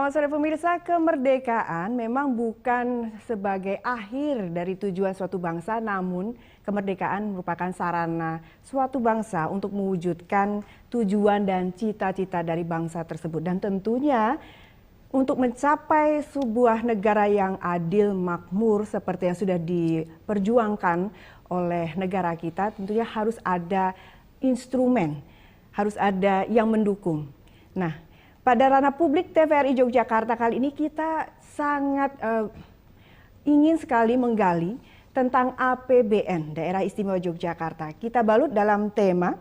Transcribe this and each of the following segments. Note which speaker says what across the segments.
Speaker 1: Selamat sore pemirsa, kemerdekaan memang bukan sebagai akhir dari tujuan suatu bangsa, namun kemerdekaan merupakan sarana suatu bangsa untuk mewujudkan tujuan dan cita-cita dari bangsa tersebut. Dan tentunya untuk mencapai sebuah negara yang adil, makmur seperti yang sudah diperjuangkan oleh negara kita, tentunya harus ada instrumen, harus ada yang mendukung. Nah, pada ranah publik TVRI Yogyakarta kali ini kita sangat ingin sekali menggali tentang APBN Daerah Istimewa Yogyakarta. Kita balut dalam tema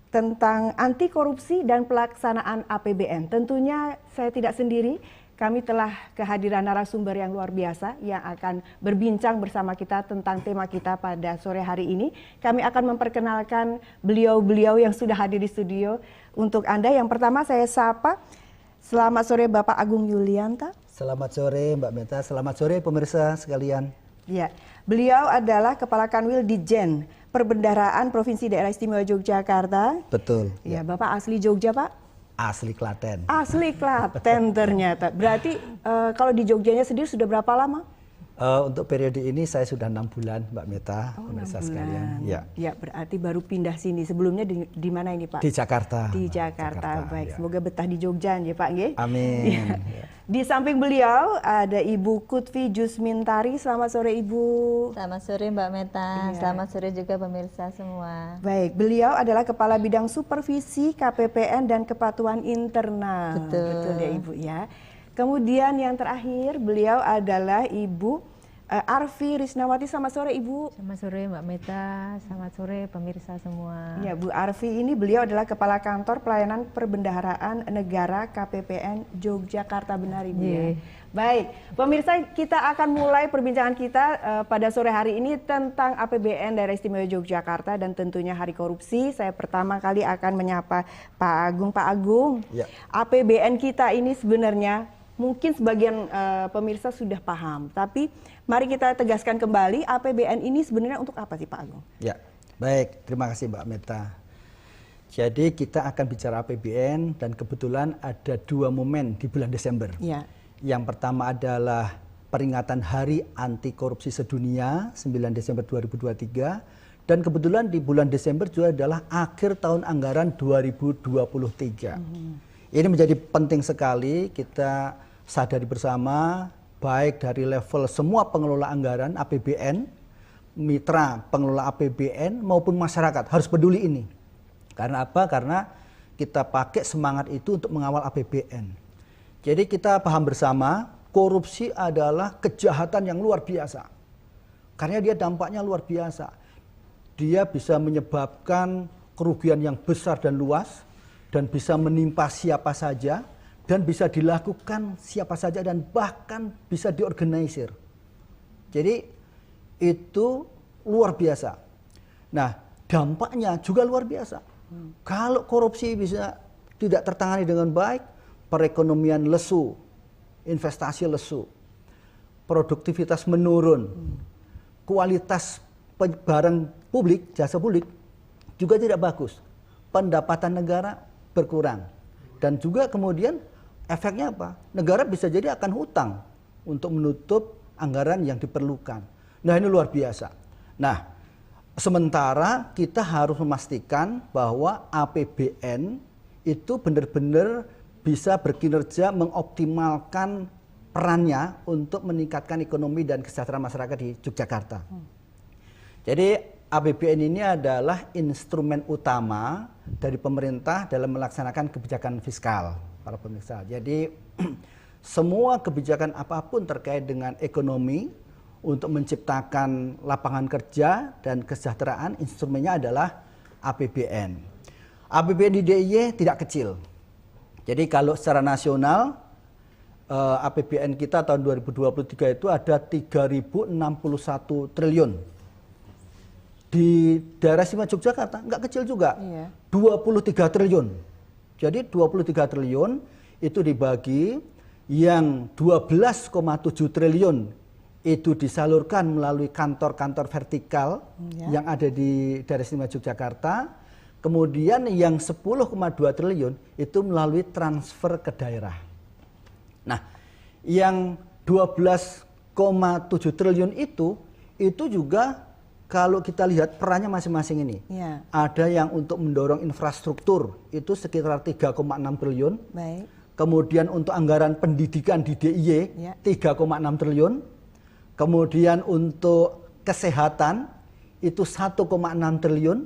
Speaker 1: tentang anti korupsi dan pelaksanaan APBN. Tentunya saya tidak sendiri, kami telah kehadiran narasumber yang luar biasa yang akan berbincang bersama kita tentang tema kita pada sore hari ini. Kami akan memperkenalkan beliau-beliau yang sudah hadir di studio untuk Anda. Yang pertama saya sapa, selamat sore Bapak Agung Yulianta.
Speaker 2: Selamat sore Mbak Meta, selamat sore pemirsa sekalian.
Speaker 1: Ya, beliau adalah Kepala Kanwil Ditjen Perbendaharaan Provinsi Daerah Istimewa Yogyakarta.
Speaker 2: Betul.
Speaker 1: Ya, Bapak asli Jogja Pak?
Speaker 2: Asli Klaten.
Speaker 1: Asli Klaten ternyata. Berarti kalau di Jogjanya sendiri sudah berapa lama?
Speaker 2: Untuk periode ini saya sudah 6 bulan Mbak Meta, pemirsa sekalian.
Speaker 1: Ya. Ya, berarti baru pindah sini. Sebelumnya di mana ini Pak?
Speaker 2: Di Jakarta.
Speaker 1: Di Jakarta. Baik,
Speaker 2: ya.
Speaker 1: semoga betah di Jogja ya Pak. Nggih?
Speaker 2: Amin.
Speaker 1: Ya. Di samping beliau ada Ibu Kutvi Jusmintari. Selamat sore Ibu.
Speaker 3: Selamat sore Mbak Meta.
Speaker 1: Ya.
Speaker 3: Selamat sore juga pemirsa semua.
Speaker 1: Baik, beliau adalah Kepala Bidang Supervisi KPPN dan Kepatuhan Internal. Betul ya Ibu ya. Kemudian yang terakhir beliau adalah Ibu Arfi Risnawati. Selamat sore Ibu.
Speaker 3: Selamat sore Mbak Meta. Selamat sore pemirsa semua.
Speaker 1: Ya, Bu Arfi ini beliau adalah Kepala Kantor Pelayanan Perbendaharaan Negara KPPN Yogyakarta, benar Ibu ya. Baik, pemirsa, kita akan mulai perbincangan kita pada sore hari ini tentang APBN Daerah Istimewa Yogyakarta dan tentunya Hari Korupsi. Saya pertama kali akan menyapa Pak Agung. Pak Agung, ya. APBN kita ini sebenarnya mungkin sebagian pemirsa sudah paham, tapi mari kita tegaskan kembali APBN ini sebenarnya untuk apa sih Pak Agung?
Speaker 2: Ya, baik, terima kasih Mbak Meta. Jadi kita akan bicara APBN dan kebetulan ada 2 momen di bulan Desember.
Speaker 1: Ya.
Speaker 2: Yang pertama adalah peringatan Hari Anti Korupsi Sedunia 9 Desember 2023 dan kebetulan di bulan Desember juga adalah akhir tahun anggaran 2023. Ini menjadi penting sekali kita sadari bersama, baik dari level semua pengelola anggaran APBN, mitra pengelola APBN maupun masyarakat harus peduli ini. Karena apa? Karena kita pakai semangat itu untuk mengawal APBN. Jadi kita paham bersama, korupsi adalah kejahatan yang luar biasa. Karena dia dampaknya luar biasa. Dia bisa menyebabkan kerugian yang besar dan luas, dan bisa menimpa siapa saja, dan bisa dilakukan siapa saja, dan bahkan bisa diorganisir. Jadi itu luar biasa. Nah, dampaknya juga luar biasa. Kalau korupsi bisa tidak tertangani dengan baik, perekonomian lesu, investasi lesu, produktivitas menurun, kualitas barang publik, jasa publik juga tidak bagus, pendapatan negara berkurang, dan juga kemudian efeknya apa? Negara bisa jadi akan hutang untuk menutup anggaran yang diperlukan. Nah, ini luar biasa. Nah, sementara kita harus memastikan bahwa APBN itu benar-benar bisa berkinerja mengoptimalkan perannya untuk meningkatkan ekonomi dan kesejahteraan masyarakat di Yogyakarta. Jadi APBN ini adalah instrumen utama dari pemerintah dalam melaksanakan kebijakan fiskal, para pemirsa. Jadi semua kebijakan apapun terkait dengan ekonomi untuk menciptakan lapangan kerja dan kesejahteraan, instrumennya adalah APBN. APBN di DIY tidak kecil. Jadi kalau secara nasional APBN kita tahun 2023 itu ada 3.061 triliun. Di daerah istimewa Yogyakarta nggak kecil juga, 23 triliun. Jadi 23 triliun itu dibagi, yang 12,7 triliun itu disalurkan melalui kantor-kantor vertikal yang ada di daerah istimewa Yogyakarta. Kemudian yang 10,2 triliun itu melalui transfer ke daerah. Nah, yang 12,7 triliun itu juga kalau kita lihat perannya masing-masing ini.
Speaker 1: Ya.
Speaker 2: Ada yang untuk mendorong infrastruktur itu sekitar 3,6 triliun.
Speaker 1: Baik.
Speaker 2: Kemudian untuk anggaran pendidikan di DIY
Speaker 1: Ya.
Speaker 2: 3,6 triliun. Kemudian untuk kesehatan itu 1,6 triliun.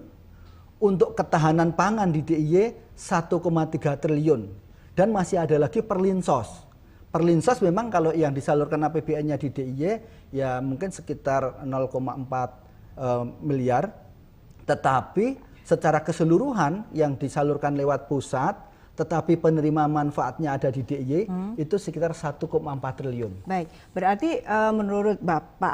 Speaker 2: Untuk ketahanan pangan di DIY 1,3 triliun. Dan masih ada lagi Perlinsos. Perlinsos memang kalau yang disalurkan APBN-nya di DIY ya mungkin sekitar 0,4 miliar. Tetapi secara keseluruhan yang disalurkan lewat pusat, tetapi penerima manfaatnya ada di DIY itu sekitar 1,4 triliun.
Speaker 1: Baik, berarti menurut Pak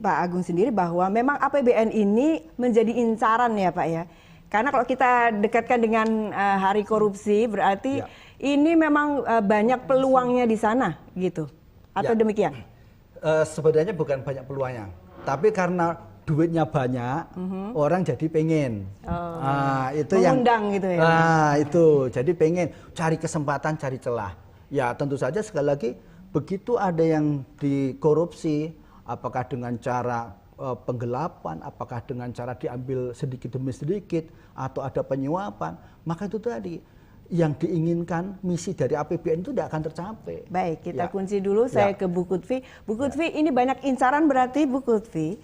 Speaker 1: Agung sendiri bahwa memang APBN ini menjadi incaran ya Pak ya. Karena kalau kita dekatkan dengan hari korupsi berarti
Speaker 2: Ya.
Speaker 1: ini memang banyak peluangnya di sana gitu. Atau
Speaker 2: Ya.
Speaker 1: demikian?
Speaker 2: Sebenarnya bukan banyak peluangnya, tapi karena duitnya banyak, orang jadi pengen. Itu
Speaker 1: mengundang gitu ya.
Speaker 2: Itu jadi pengen cari kesempatan, cari celah. Ya tentu saja sekali lagi begitu ada yang dikorupsi, apakah dengan cara penggelapan, apakah dengan cara diambil sedikit demi sedikit, atau ada penyuapan, maka itu tadi yang diinginkan misi dari APBN itu tidak akan tercapai.
Speaker 1: Baik, kita
Speaker 2: Ya.
Speaker 1: kunci dulu. Saya ke Bu Kutfi. Bu Kutfi, ini banyak incaran berarti Bu Kutfi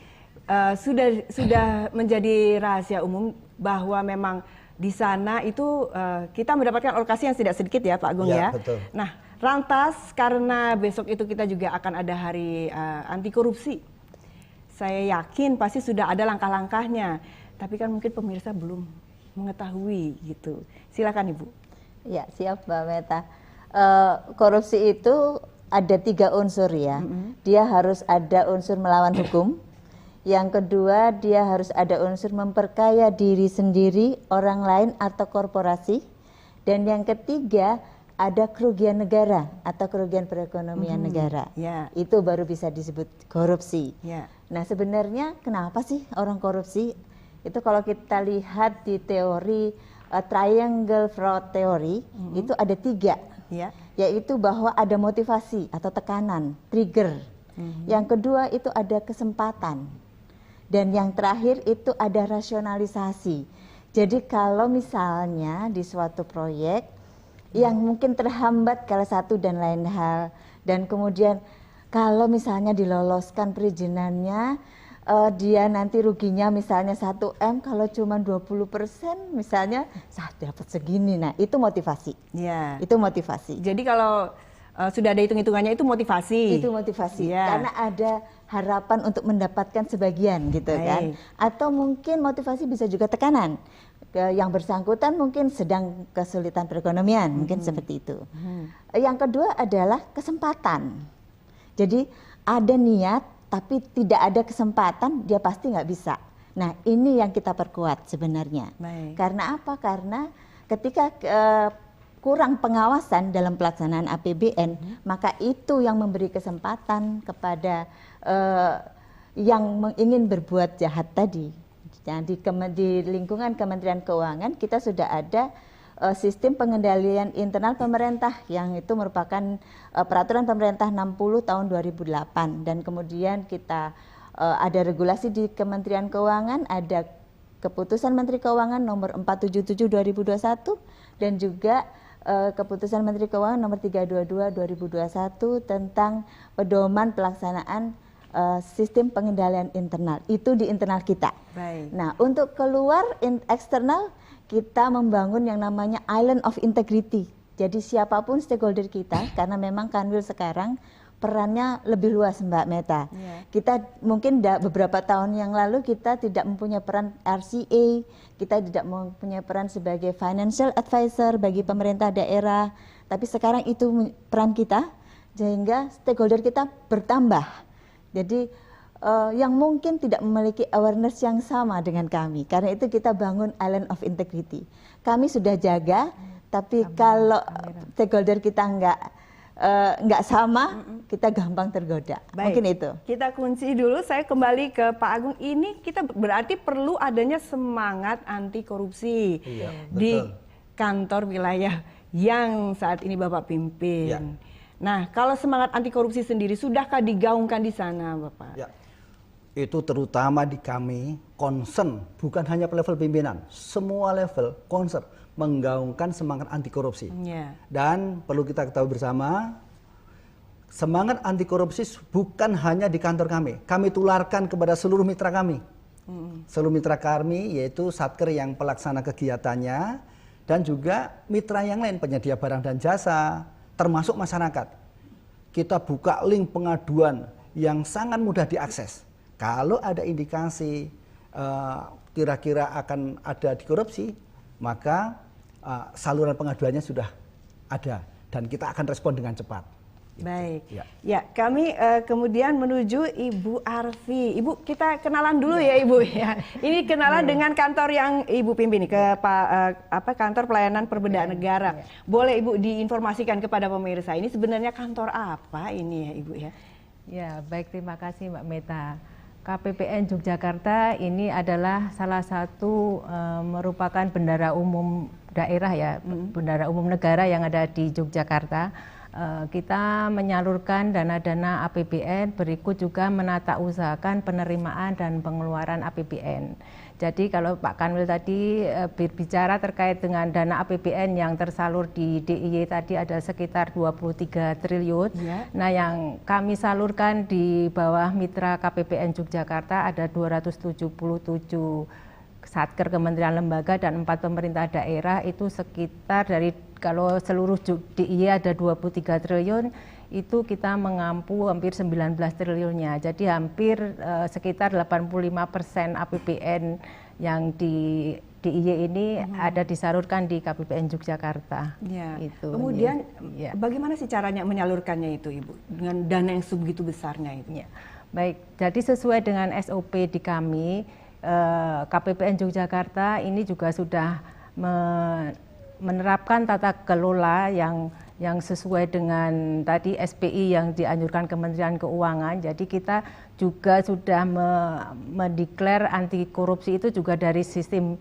Speaker 1: sudah menjadi rahasia umum bahwa memang di sana itu kita mendapatkan alokasi yang tidak sedikit ya Pak Agung ya.
Speaker 2: Betul.
Speaker 1: Nah, lantas karena besok itu kita juga akan ada hari anti korupsi. Saya yakin pasti sudah ada langkah-langkahnya, tapi kan mungkin pemirsa belum mengetahui gitu. Silakan Ibu.
Speaker 4: Ya, siap Mbak Meta. Korupsi itu ada 3 unsur ya. Dia harus ada unsur melawan hukum. Yang kedua, dia harus ada unsur memperkaya diri sendiri, orang lain atau korporasi. Dan yang ketiga, ada kerugian negara atau kerugian perekonomian negara.
Speaker 1: Ya.
Speaker 4: Itu baru bisa disebut korupsi.
Speaker 1: Ya.
Speaker 4: Nah, sebenarnya kenapa sih orang korupsi? Itu kalau kita lihat di teori triangle fraud theory, itu ada 3.
Speaker 1: Ya.
Speaker 4: Yaitu bahwa ada motivasi atau tekanan, trigger. Yang kedua itu ada kesempatan. Dan yang terakhir itu ada rasionalisasi. Jadi kalau misalnya di suatu proyek yang mungkin terhambat kala satu dan lain hal, dan kemudian kalau misalnya diloloskan perizinannya, dia nanti ruginya misalnya 1M, kalau cuma 20% misalnya saya dapat segini. Nah, itu motivasi.
Speaker 1: Ya.
Speaker 4: Itu motivasi.
Speaker 1: Jadi kalau sudah ada hitung-hitungannya itu motivasi.
Speaker 4: Itu motivasi.
Speaker 1: Ya.
Speaker 4: Karena ada harapan untuk mendapatkan sebagian gitu kan. Atau mungkin motivasi bisa juga tekanan. Yang bersangkutan mungkin sedang kesulitan perekonomian, mungkin seperti itu. Yang kedua adalah kesempatan. Jadi ada niat tapi tidak ada kesempatan, dia pasti nggak bisa. Nah, ini yang kita perkuat sebenarnya.
Speaker 1: Baik.
Speaker 4: Karena apa? Karena ketika kurang pengawasan dalam pelaksanaan APBN, maka itu yang memberi kesempatan kepada yang ingin berbuat jahat tadi. Nah, di lingkungan Kementerian Keuangan kita sudah ada sistem pengendalian internal pemerintah yang itu merupakan peraturan pemerintah 60 tahun 2008, dan kemudian kita ada regulasi di Kementerian Keuangan, ada keputusan Menteri Keuangan nomor 477 2021 dan juga keputusan Menteri Keuangan nomor 322 2021 tentang pedoman pelaksanaan sistem pengendalian internal. Itu di internal kita.
Speaker 1: Baik.
Speaker 4: Nah, untuk keluar eksternal kita membangun yang namanya Island of Integrity. Jadi siapapun stakeholder kita, karena memang Kanwil sekarang perannya lebih luas Mbak Meta.
Speaker 1: Yeah.
Speaker 4: Kita mungkin beberapa tahun yang lalu kita tidak mempunyai peran RCA, kita tidak mempunyai peran sebagai financial advisor bagi pemerintah daerah, tapi sekarang itu peran kita, sehingga stakeholder kita bertambah. Jadi yang mungkin tidak memiliki awareness yang sama dengan kami, karena itu kita bangun Island of Integrity. Kami sudah jaga, tapi kalau stakeholder kita nggak sama, kita gampang tergoda.
Speaker 1: Baik.
Speaker 4: Mungkin itu.
Speaker 1: Kita kunci dulu, saya kembali ke Pak Agung. Ini kita berarti perlu adanya semangat anti korupsi
Speaker 2: Iya,
Speaker 1: di
Speaker 2: betul.
Speaker 1: kantor wilayah yang saat ini Bapak pimpin.
Speaker 2: Ya.
Speaker 1: Nah, kalau semangat anti korupsi sendiri sudahkah digaungkan di sana, Bapak?
Speaker 2: Ya, itu terutama di kami concern bukan hanya level pimpinan, semua level concern menggaungkan semangat anti korupsi.
Speaker 1: Ya.
Speaker 2: Dan perlu kita ketahui bersama, semangat anti korupsi bukan hanya di kantor kami tularkan kepada seluruh mitra kami. Seluruh mitra kami yaitu Satker yang pelaksana kegiatannya dan juga mitra yang lain penyedia barang dan jasa termasuk masyarakat. Kita buka link pengaduan yang sangat mudah diakses. Kalau ada indikasi kira-kira akan ada dikorupsi, maka saluran pengaduannya sudah ada dan kita akan respon dengan cepat.
Speaker 1: Baik,
Speaker 2: Ya.
Speaker 1: ya kami kemudian menuju Ibu Arfi. Ibu, kita kenalan dulu ya Ibu ya. Ini kenalan dengan kantor yang Ibu pimpin ke kantor pelayanan perbedaan negara. Boleh Ibu diinformasikan kepada pemirsa ini sebenarnya kantor apa ini ya Ibu ya?
Speaker 3: Ya, baik, terima kasih Mbak Meta. KPPN Yogyakarta ini adalah salah satu merupakan bendara umum daerah ya, bendara umum negara yang ada di Yogyakarta. Kita menyalurkan dana-dana APBN, berikut juga menata usahakan penerimaan dan pengeluaran APBN. Jadi kalau Pak Kanwil tadi berbicara terkait dengan dana APBN yang tersalur di DIY tadi ada sekitar 23 triliun.
Speaker 1: Ya.
Speaker 3: Nah, yang kami salurkan di bawah mitra KPPN Yogyakarta ada 277 Satker Kementerian Lembaga dan 4 pemerintah daerah, itu sekitar dari kalau seluruh DIY ada 23 triliun, itu kita mengampu hampir 19 triliunnya. Jadi hampir sekitar 85% APBN yang di DIY ini ada disalurkan di KPPN Yogyakarta.
Speaker 1: Ya.
Speaker 3: Itu.
Speaker 1: Kemudian
Speaker 3: Ya.
Speaker 1: bagaimana sih caranya menyalurkannya itu Ibu dengan dana yang sebegitu besarnya itu?
Speaker 3: Ya. Baik, jadi sesuai dengan SOP di kami, KPPN Yogyakarta ini juga sudah menerapkan tata kelola yang sesuai dengan tadi SPI yang dianjurkan Kementerian Keuangan. Jadi kita juga sudah mendeklar anti korupsi itu juga dari sistem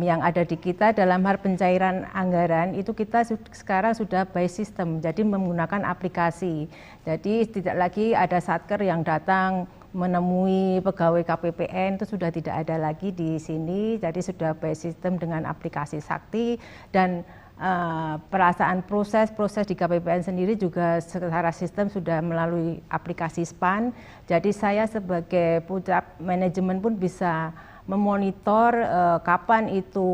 Speaker 3: yang ada di kita. Dalam hal pencairan anggaran itu kita sekarang sudah by system, jadi menggunakan aplikasi. Jadi tidak lagi ada satker yang datang menemui pegawai KPPN, itu sudah tidak ada lagi di sini. Jadi sudah by system dengan aplikasi Sakti, dan perasaan proses di KPPN sendiri juga secara sistem sudah melalui aplikasi SPAN. Jadi saya sebagai pucap manajemen pun bisa memonitor kapan itu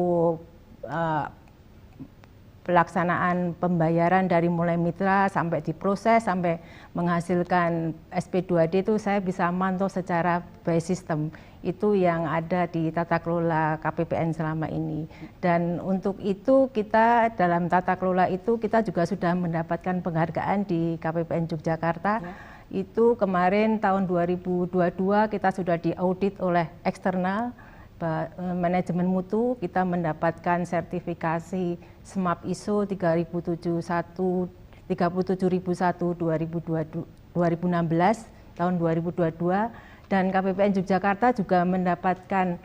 Speaker 3: pelaksanaan pembayaran dari mulai mitra sampai diproses sampai menghasilkan SP2D itu saya bisa mantau secara by system. Itu yang ada di tata kelola KPPN selama ini. Dan untuk itu kita dalam tata kelola itu kita juga sudah mendapatkan penghargaan di KPPN Yogyakarta. Ya. Itu kemarin tahun 2022 kita sudah diaudit oleh eksternal manajemen mutu, kita mendapatkan sertifikasi SMAP ISO 37001 2016 tahun 2022, dan KPPN Yogyakarta juga mendapatkan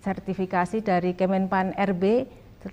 Speaker 3: sertifikasi dari Kemenpan RB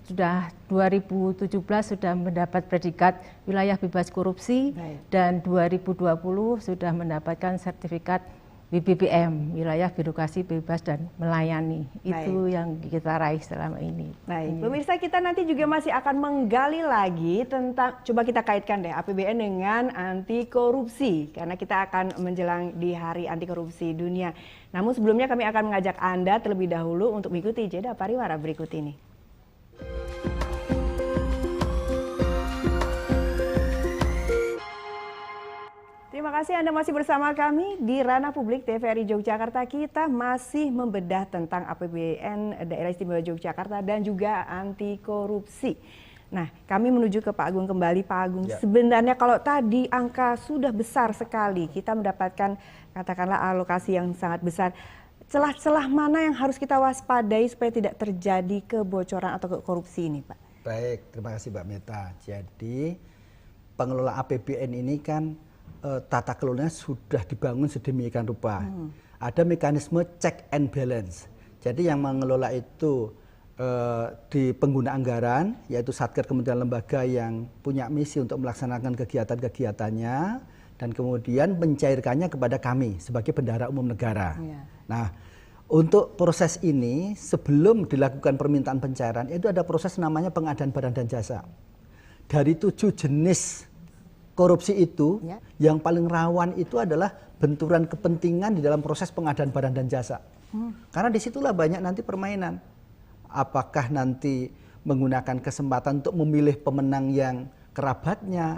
Speaker 3: sudah 2017 sudah mendapat predikat wilayah bebas korupsi. Baik. Dan 2020 sudah mendapatkan sertifikat BBBM, wilayah birokrasi bebas dan melayani. Baik. Itu yang kita raih selama ini.
Speaker 1: Baik, pemirsa, kita nanti juga masih akan menggali lagi tentang, coba kita kaitkan deh APBN dengan anti korupsi, karena kita akan menjelang di Hari Anti Korupsi Dunia. Namun sebelumnya kami akan mengajak Anda terlebih dahulu untuk mengikuti jeda pariwara berikut ini. Terima kasih Anda masih bersama kami di Ranah Publik TVRI Yogyakarta. Kita masih membedah tentang APBN Daerah Istimewa Yogyakarta dan juga anti korupsi. Nah, kami menuju ke Pak Agung kembali. Pak Agung, ya. Sebenarnya kalau tadi angka sudah besar sekali, kita mendapatkan katakanlah alokasi yang sangat besar. Celah-celah mana yang harus kita waspadai supaya tidak terjadi kebocoran atau korupsi ini, Pak?
Speaker 2: Baik, terima kasih Mbak Meta. Jadi pengelola APBN ini kan tata kelolanya sudah dibangun sedemikian rupa. Ada mekanisme check and balance. Jadi yang mengelola itu di pengguna anggaran, yaitu Satker Kementerian Lembaga yang punya misi untuk melaksanakan kegiatan-kegiatannya, dan kemudian mencairkannya kepada kami sebagai bendahara umum negara.
Speaker 1: Ya.
Speaker 2: Nah, untuk proses ini sebelum dilakukan permintaan pencairan itu ada proses namanya pengadaan barang dan jasa. Dari 7 jenis korupsi itu,
Speaker 1: ya,
Speaker 2: yang paling rawan itu adalah benturan kepentingan di dalam proses pengadaan barang dan jasa. Karena disitulah banyak nanti permainan. Apakah nanti menggunakan kesempatan untuk memilih pemenang yang kerabatnya?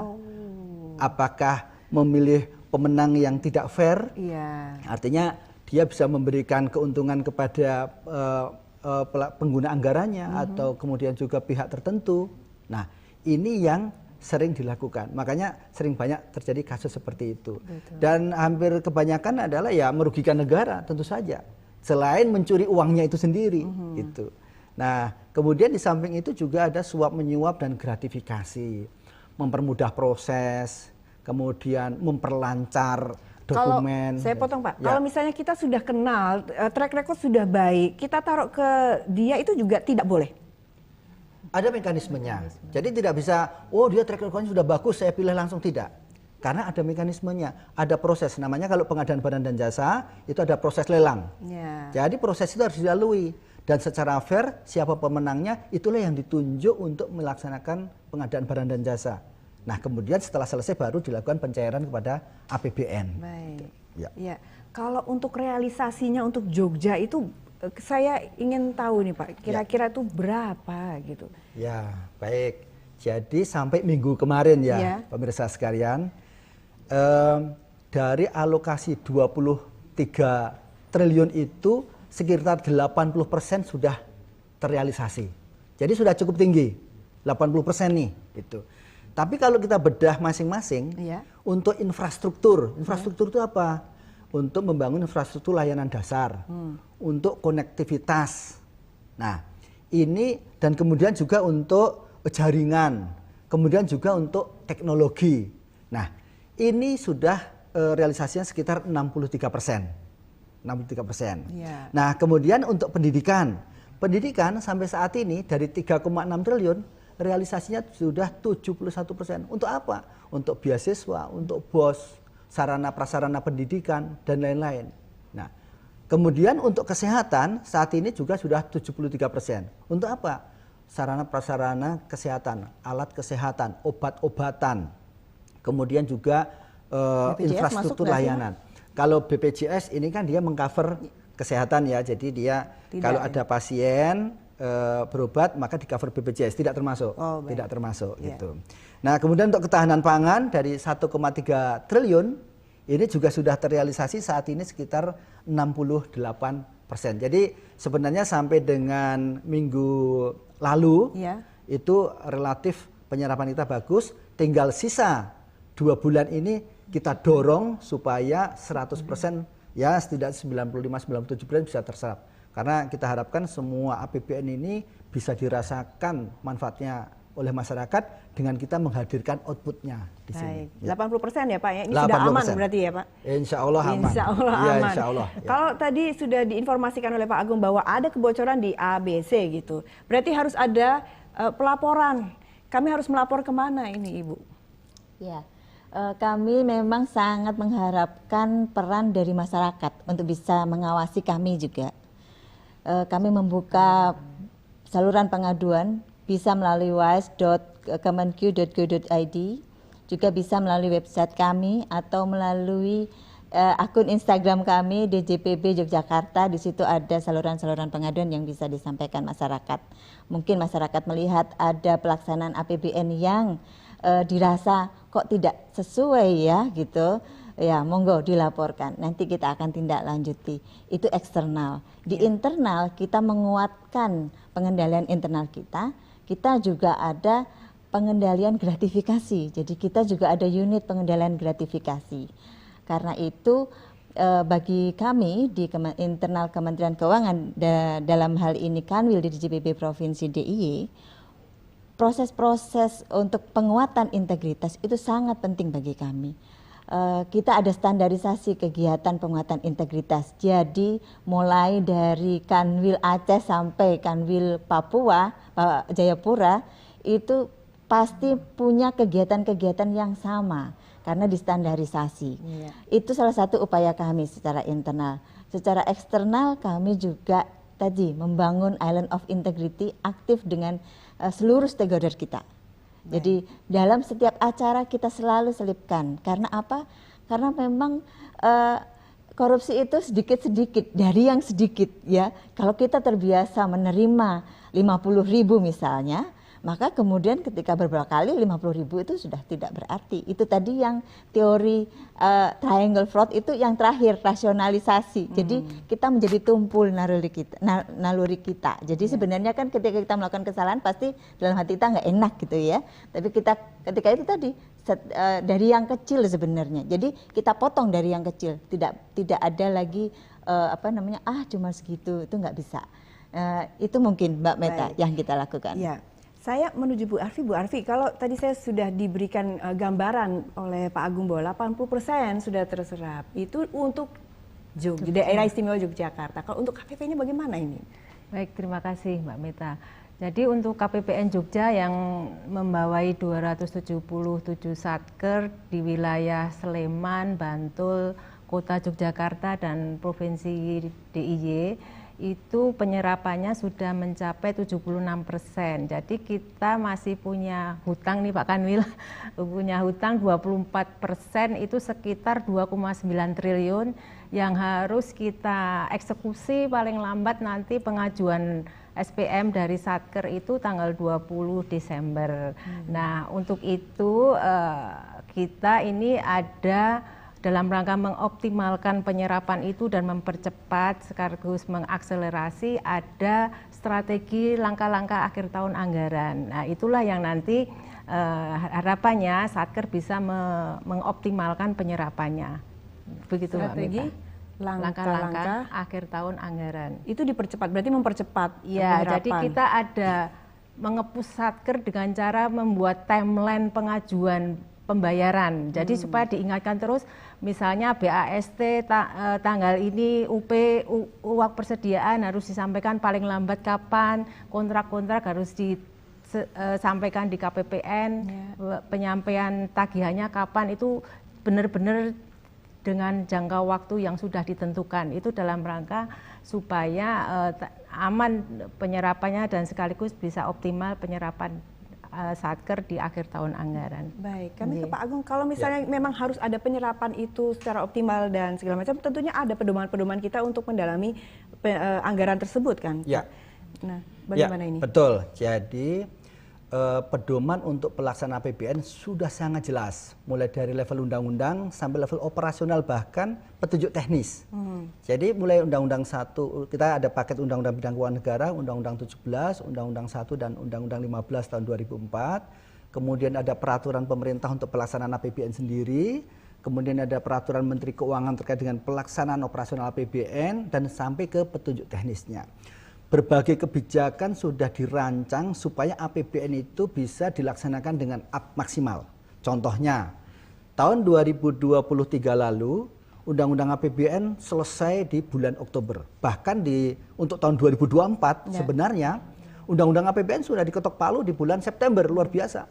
Speaker 2: Apakah memilih pemenang yang tidak fair?
Speaker 1: Iya.
Speaker 2: Artinya dia bisa memberikan keuntungan kepada pengguna anggarannya atau kemudian juga pihak tertentu. Nah, ini yang sering dilakukan. Makanya sering banyak terjadi kasus seperti itu.
Speaker 1: Betul.
Speaker 2: Dan hampir kebanyakan adalah ya merugikan negara tentu saja. Selain mencuri uangnya itu sendiri gitu. Nah, kemudian di samping itu juga ada suap menyuap dan gratifikasi, mempermudah proses, kemudian memperlancar dokumen.
Speaker 1: Kalau saya potong Pak,
Speaker 2: Ya.
Speaker 1: kalau misalnya kita sudah kenal, track record sudah baik, kita taruh ke dia itu juga tidak boleh.
Speaker 2: Ada mekanismenya. Jadi tidak bisa, oh dia track recordnya sudah bagus, saya pilih langsung, tidak. Karena ada mekanismenya, ada proses. Namanya kalau pengadaan barang dan jasa, itu ada proses lelang.
Speaker 1: Ya.
Speaker 2: Jadi proses itu harus dilalui. Dan secara fair, siapa pemenangnya, itulah yang ditunjuk untuk melaksanakan pengadaan barang dan jasa. Nah, kemudian setelah selesai baru dilakukan pencairan kepada APBN.
Speaker 1: Baik.
Speaker 2: Ya.
Speaker 1: Ya. Kalau untuk realisasinya untuk Jogja itu, saya ingin tahu nih Pak, kira-kira itu berapa gitu?
Speaker 2: Ya, baik. Jadi sampai minggu kemarin ya, pemirsa sekalian, dari alokasi 23 triliun itu sekitar 80% sudah terrealisasi. Jadi sudah cukup tinggi, 80% nih. Gitu. Tapi kalau kita bedah masing-masing, untuk infrastruktur itu apa? Untuk membangun infrastruktur layanan dasar, untuk konektivitas. Nah, ini dan kemudian juga untuk jaringan, kemudian juga untuk teknologi. Nah, ini sudah realisasinya sekitar 63%. 63%.
Speaker 1: Ya.
Speaker 2: Nah, kemudian untuk pendidikan sampai saat ini dari 3,6 triliun realisasinya sudah 71%. Untuk apa? Untuk beasiswa, untuk BOS, sarana prasarana pendidikan dan lain-lain. Nah, kemudian untuk kesehatan saat ini juga sudah 73%. Untuk apa? Sarana prasarana kesehatan, alat kesehatan, obat-obatan. Kemudian juga infrastruktur layanan. Kalau BPJS ini kan dia mengcover kesehatan ya, jadi dia kalau ada pasien berobat maka di cover BPJS, tidak termasuk, gitu. Nah, kemudian untuk ketahanan pangan dari 1,3 triliun ini juga sudah terrealisasi saat ini sekitar 68%. Jadi sebenarnya sampai dengan minggu lalu itu relatif penyerapan kita bagus, tinggal sisa 2 bulan ini kita dorong supaya 100% ya setidaknya 95-97% bisa terserap. Karena kita harapkan semua APBN ini bisa dirasakan manfaatnya oleh masyarakat dengan kita menghadirkan outputnya di sini.
Speaker 1: Baik, 80% ya Pak ya, ini sudah aman berarti ya Pak?
Speaker 2: Insya Allah aman.
Speaker 1: Insya Allah
Speaker 2: ya,
Speaker 1: aman.
Speaker 2: Insya Allah, ya.
Speaker 1: Kalau tadi sudah diinformasikan oleh Pak Agung bahwa ada kebocoran di ABC gitu, berarti harus ada pelaporan. Kami harus melapor kemana ini Ibu?
Speaker 4: Ya. Kami memang sangat mengharapkan peran dari masyarakat untuk bisa mengawasi kami juga. Kami membuka saluran pengaduan bisa melalui wise.kemenq.go.id, juga bisa melalui website kami atau melalui akun Instagram kami DJPB Yogyakarta. Di situ ada saluran-saluran pengaduan yang bisa disampaikan masyarakat. Mungkin masyarakat melihat ada pelaksanaan APBN yang dirasa kok tidak sesuai ya gitu, ya monggo dilaporkan, nanti kita akan tindak lanjuti. Itu eksternal. Di internal kita menguatkan pengendalian internal kita juga ada pengendalian gratifikasi, jadi kita juga ada unit pengendalian gratifikasi. Karena itu bagi kami di internal Kementerian Keuangan dalam hal ini Kanwil di DJPB Provinsi DIY, proses-proses untuk penguatan integritas itu sangat penting bagi kami. kita ada standarisasi kegiatan penguatan integritas. Jadi mulai dari Kanwil Aceh sampai Kanwil Papua, Jayapura itu pasti punya kegiatan-kegiatan yang sama karena distandarisasi.
Speaker 1: Iya.
Speaker 4: Itu salah satu upaya kami secara internal. Secara eksternal kami juga tadi membangun Island of Integrity aktif dengan seluruh stakeholder kita. Jadi dalam setiap acara kita selalu selipkan. Karena apa? Karena memang korupsi itu sedikit-sedikit dari yang sedikit ya. Kalau kita terbiasa menerima 50.000 misalnya, maka kemudian ketika beberapa kali 50.000 itu sudah tidak berarti. Itu tadi yang teori triangle fraud itu yang terakhir, rasionalisasi. Jadi kita menjadi tumpul naluri kita. Jadi sebenarnya kan ketika kita melakukan kesalahan pasti dalam hati kita nggak enak gitu ya. Tapi kita ketika itu tadi dari yang kecil sebenarnya. Jadi kita potong dari yang kecil. Tidak ada lagi cuma segitu, itu nggak bisa. Itu mungkin Mbak Meta yang kita lakukan.
Speaker 1: Ya. Saya menuju Bu Arfi. Bu Arfi, kalau tadi saya sudah diberikan gambaran oleh Pak Agung bahwa 80% sudah terserap. Itu untuk daerah istimewa Yogyakarta. Kalau untuk KPP-nya bagaimana ini?
Speaker 3: Baik, terima kasih Mbak Meta. Jadi untuk KPPN Jogja yang membawai 277 satker di wilayah Sleman, Bantul, Kota Yogyakarta, dan Provinsi DIY, itu penyerapannya sudah mencapai 76%. Jadi kita masih punya hutang nih Pak Kanwil, punya hutang 24%, itu sekitar 2,9 triliun yang harus kita eksekusi paling lambat nanti pengajuan SPM dari Satker itu tanggal 20 Desember. Nah, untuk itu kita ini ada dalam rangka mengoptimalkan penyerapan itu dan mempercepat sekaligus mengakselerasi, ada strategi langkah-langkah akhir tahun anggaran. Nah, itulah yang nanti harapannya Satker bisa mengoptimalkan penyerapannya. Begitu
Speaker 1: strategi
Speaker 3: langkah-langkah akhir tahun anggaran.
Speaker 1: Itu dipercepat, berarti mempercepat
Speaker 3: ya,
Speaker 1: penyerapan.
Speaker 3: jadi kita ada mengepus Satker dengan cara membuat timeline pengajuan pembayaran. Jadi supaya diingatkan terus, misalnya BAST tanggal ini, uang persediaan harus disampaikan paling lambat kapan, kontrak-kontrak harus disampaikan di KPPN, penyampaian tagihannya kapan, itu benar-benar dengan jangka waktu yang sudah ditentukan. Itu dalam rangka supaya aman penyerapannya dan sekaligus bisa optimal penyerapan Satker di akhir tahun anggaran.
Speaker 1: Baik, kami ke Pak Agung, kalau misalnya memang harus ada penyerapan itu secara optimal dan segala macam, tentunya ada pedoman-pedoman kita untuk mendalami anggaran tersebut kan?
Speaker 2: Ya.
Speaker 1: Nah, bagaimana ini?
Speaker 2: Betul, jadi pedoman untuk pelaksanaan APBN sudah sangat jelas, mulai dari level undang-undang sampai level operasional, bahkan petunjuk teknis. Jadi mulai Undang-Undang 1, kita ada paket Undang-Undang Bidang Keuangan Negara, Undang-Undang 17, Undang-Undang 1 dan Undang-Undang 15 tahun 2004. Kemudian ada peraturan pemerintah untuk pelaksanaan APBN sendiri. Kemudian ada peraturan Menteri Keuangan terkait dengan pelaksanaan operasional APBN dan sampai ke petunjuk teknisnya. Berbagai kebijakan sudah dirancang supaya APBN itu bisa dilaksanakan dengan maksimal. Contohnya, tahun 2023 lalu, Undang-Undang APBN selesai di bulan Oktober. Bahkan untuk tahun 2024 sebenarnya Undang-Undang APBN sudah diketok palu di bulan September, luar biasa.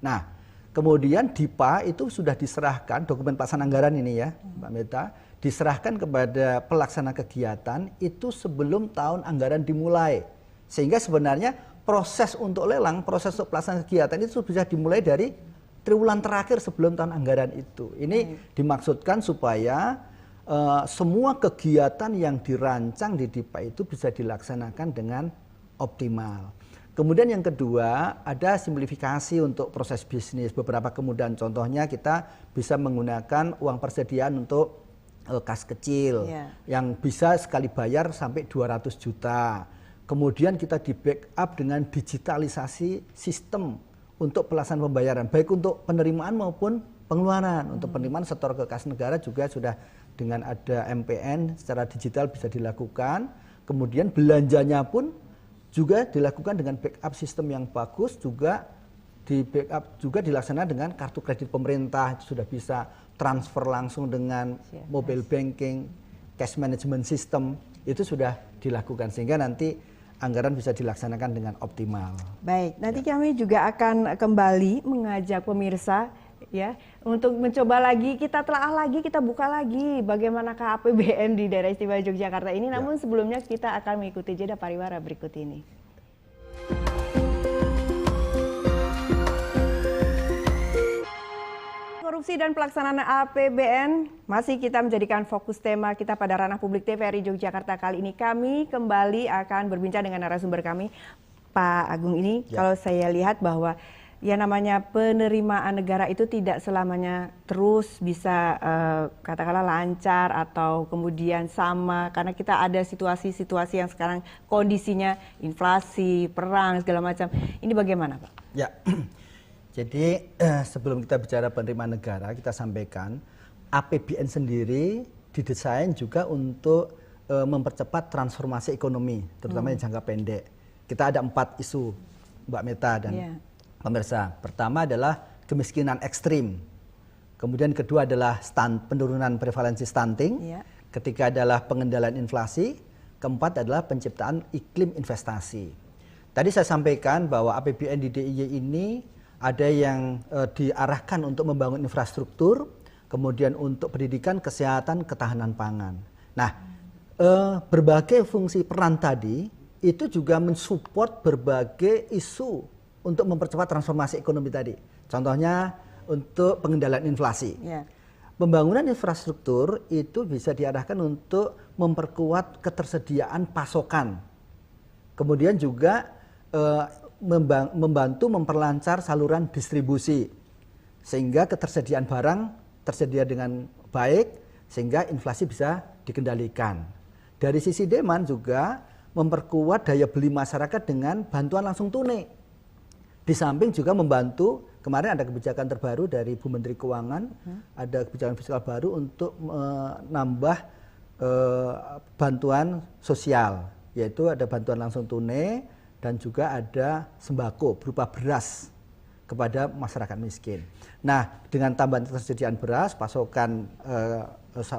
Speaker 2: Nah, kemudian DIPA itu sudah diserahkan, dokumen pelaksanaan anggaran ini ya, Mbak Meta, diserahkan kepada pelaksana kegiatan itu sebelum tahun anggaran dimulai. Sehingga sebenarnya proses untuk lelang, proses untuk pelaksanaan kegiatan itu bisa dimulai dari triwulan terakhir sebelum tahun anggaran itu. Ini dimaksudkan supaya semua kegiatan yang dirancang di DIPA itu bisa dilaksanakan dengan optimal. Kemudian yang kedua, ada simplifikasi untuk proses bisnis. Beberapa kemudahan, contohnya kita bisa menggunakan uang persediaan untuk kas kecil yang bisa sekali bayar sampai 200 juta. Kemudian kita di backup dengan digitalisasi sistem untuk pelaksanaan pembayaran, baik untuk penerimaan maupun pengeluaran. Untuk penerimaan setor ke kas negara juga sudah dengan ada MPN secara digital bisa dilakukan. Kemudian belanjanya pun juga dilakukan dengan backup sistem yang bagus, juga di backup juga dilaksanakan dengan kartu kredit pemerintah, sudah bisa transfer langsung dengan mobile banking, cash management system, itu sudah dilakukan sehingga nanti anggaran bisa dilaksanakan dengan optimal.
Speaker 1: Baik, nanti kami juga akan kembali mengajak pemirsa ya untuk mencoba lagi, kita telah lagi, kita buka lagi bagaimanakah APBN di daerah istimewa Yogyakarta ini. Namun sebelumnya kita akan mengikuti jeda pariwara berikut ini. Korupsi dan pelaksanaan APBN masih kita menjadikan fokus tema kita pada ranah publik TVRI Yogyakarta. Kali ini kami kembali akan berbincang dengan narasumber kami, Pak Agung ini. Kalau saya lihat bahwa ya namanya penerimaan negara itu tidak selamanya terus bisa katakanlah lancar atau kemudian sama, karena kita ada situasi-situasi yang sekarang kondisinya inflasi, perang, segala macam. Ini bagaimana, Pak?
Speaker 2: Ya. Jadi sebelum kita bicara penerimaan negara, kita sampaikan APBN sendiri didesain juga untuk mempercepat transformasi ekonomi, terutama yang jangka pendek. Kita ada 4 isu, Mbak Meta dan pemirsa. Pertama adalah kemiskinan ekstrim. Kemudian kedua adalah penurunan prevalensi stunting. Ketiga adalah pengendalian inflasi. Keempat adalah penciptaan iklim investasi. Tadi saya sampaikan bahwa APBN di DIY ini ada yang diarahkan untuk membangun infrastruktur, kemudian untuk pendidikan, kesehatan, ketahanan pangan. Nah, berbagai fungsi peran tadi itu juga mensupport berbagai isu untuk mempercepat transformasi ekonomi tadi. Contohnya untuk pengendalian inflasi. Pembangunan infrastruktur itu bisa diarahkan untuk memperkuat ketersediaan pasokan. Kemudian juga membantu memperlancar saluran distribusi sehingga ketersediaan barang tersedia dengan baik sehingga inflasi bisa dikendalikan. Dari sisi demand juga memperkuat daya beli masyarakat dengan bantuan langsung tunai. Di samping juga membantu, kemarin ada kebijakan terbaru dari Bu Menteri Keuangan, ada kebijakan fiskal baru untuk menambah bantuan sosial, yaitu ada bantuan langsung tunai dan juga ada sembako berupa beras kepada masyarakat miskin. Nah, dengan tambahan ketersediaan beras, pasokan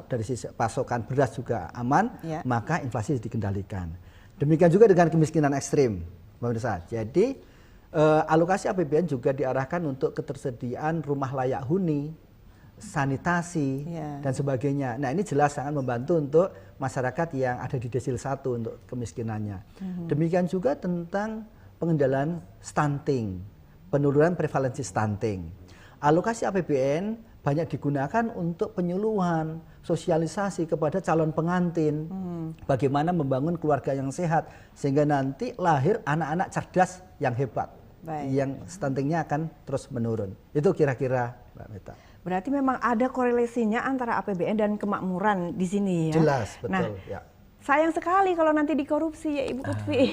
Speaker 2: dari sisi pasokan beras juga aman, maka inflasi dikendalikan. Demikian juga dengan kemiskinan ekstrim, pemirsa. Jadi alokasi APBN juga diarahkan untuk ketersediaan rumah layak huni, sanitasi dan sebagainya. Nah, ini jelas sangat membantu untuk masyarakat yang ada di desil 1 untuk kemiskinannya. Demikian juga tentang pengendalian stunting, penurunan prevalensi stunting. Alokasi APBN banyak digunakan untuk penyuluhan, sosialisasi kepada calon pengantin, bagaimana membangun keluarga yang sehat sehingga nanti lahir anak-anak cerdas yang hebat, yang stuntingnya akan terus menurun. Itu kira-kira, Mbak Meta.
Speaker 1: Berarti memang ada korelasinya antara APBN dan kemakmuran di sini ya.
Speaker 2: Jelas, betul.
Speaker 1: Nah, sayang sekali kalau nanti dikorupsi ya Ibu Kutfi.